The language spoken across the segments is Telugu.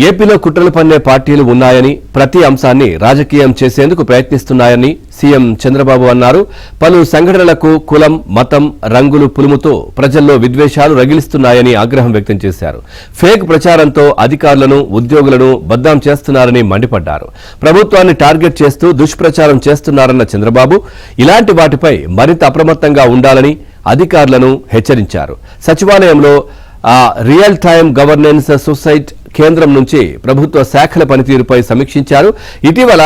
ఏపీలో కుట్రలు పన్నే పార్టీలు ఉన్నాయని, ప్రతి అంశాన్ని రాజకీయం చేసేందుకు ప్రయత్నిస్తున్నాయని సీఎం చంద్రబాబు అన్నారు. పలు సంఘటనలకు కులం, మతం, రంగులు పులుముతో ప్రజల్లో విద్వేషాలు రగిలిస్తున్నాయని ఆగ్రహం వ్యక్తం చేశారు. ఫేక్ ప్రచారంతో అధికారులను, ఉద్యోగులను బద్నాం చేస్తున్నారని మండిపడ్డారు. ప్రభుత్వాన్ని టార్గెట్ చేస్తూ దుష్ప్రచారం చేస్తున్నారన్న చంద్రబాబు ఇలాంటి వాటిపై మరింత అప్రమత్తంగా ఉండాలని అధికారులను హెచ్చరించారు. సచివాలయంలో రియల్ టైమ్ గవర్నెన్స్ సొసైటీ కేంద్రం నుంచి ప్రభుత్వ శాఖల పనితీరుపై సమీక్షించారు. ఇటీవల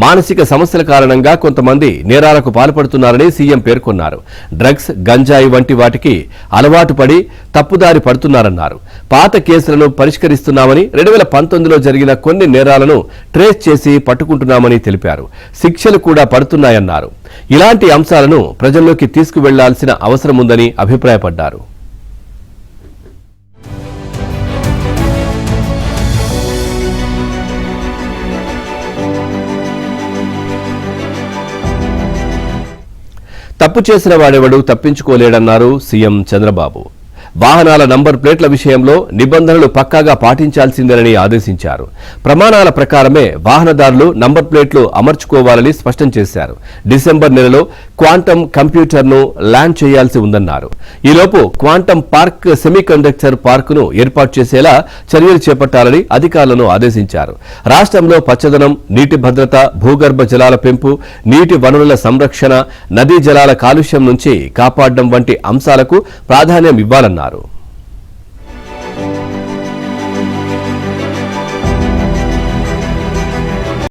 మానసిక సమస్యల కారణంగా కొంతమంది నేరాలకు పాల్పడుతున్నారని సీఎం పేర్కొన్నారు. డ్రగ్స్, గంజాయి వంటి వాటికి అలవాటు పడి తప్పుదారి పడుతున్నారన్నారు. పాత కేసులను పరిష్కరిస్తున్నామని, 2019లో జరిగిన కొన్ని నేరాలను ట్రేస్ చేసి పట్టుకుంటున్నామని తెలిపారు. శిక్షలు కూడా పడుతున్నాయన్నారు. ఇలాంటి అంశాలను ప్రజల్లోకి తీసుకువెళ్లాల్సిన అవసరం ఉందని అభిప్రాయపడ్డారు. తప్పు చేసిన వాడెవడూ తప్పించుకోలేడన్నారు సీఎం చంద్రబాబు. వాహనాల నంబర్ ప్లేట్ల విషయంలో నిబంధనలు పక్కాగా పాటించాల్సిందేనని ఆదేశించారు. ప్రమాణాల ప్రకారమే వాహనదారులు నంబర్ ప్లేట్లు అమర్చుకోవాలని స్పష్టం చేశారు. డిసెంబర్ నెలలో క్వాంటమ్ కంప్యూటర్ను లాంచ్ చేయాల్సి ఉందన్నారు. ఈలోపు క్వాంటమ్ పార్క్ సెమీకండక్టర్ పార్కును ఏర్పాటు చేసేలా చర్యలు చేపట్టాలని అధికారులను ఆదేశించారు. రాష్ట్రంలో పచ్చదనం, నీటి భద్రత, భూగర్భ జలాల పెంపు, నీటి వనరుల సంరక్షణ, నదీ జలాల కాలుష్యం నుంచి కాపాడడం వంటి అంశాలకు ప్రాధాన్యం ఇవ్వాలన్నారు.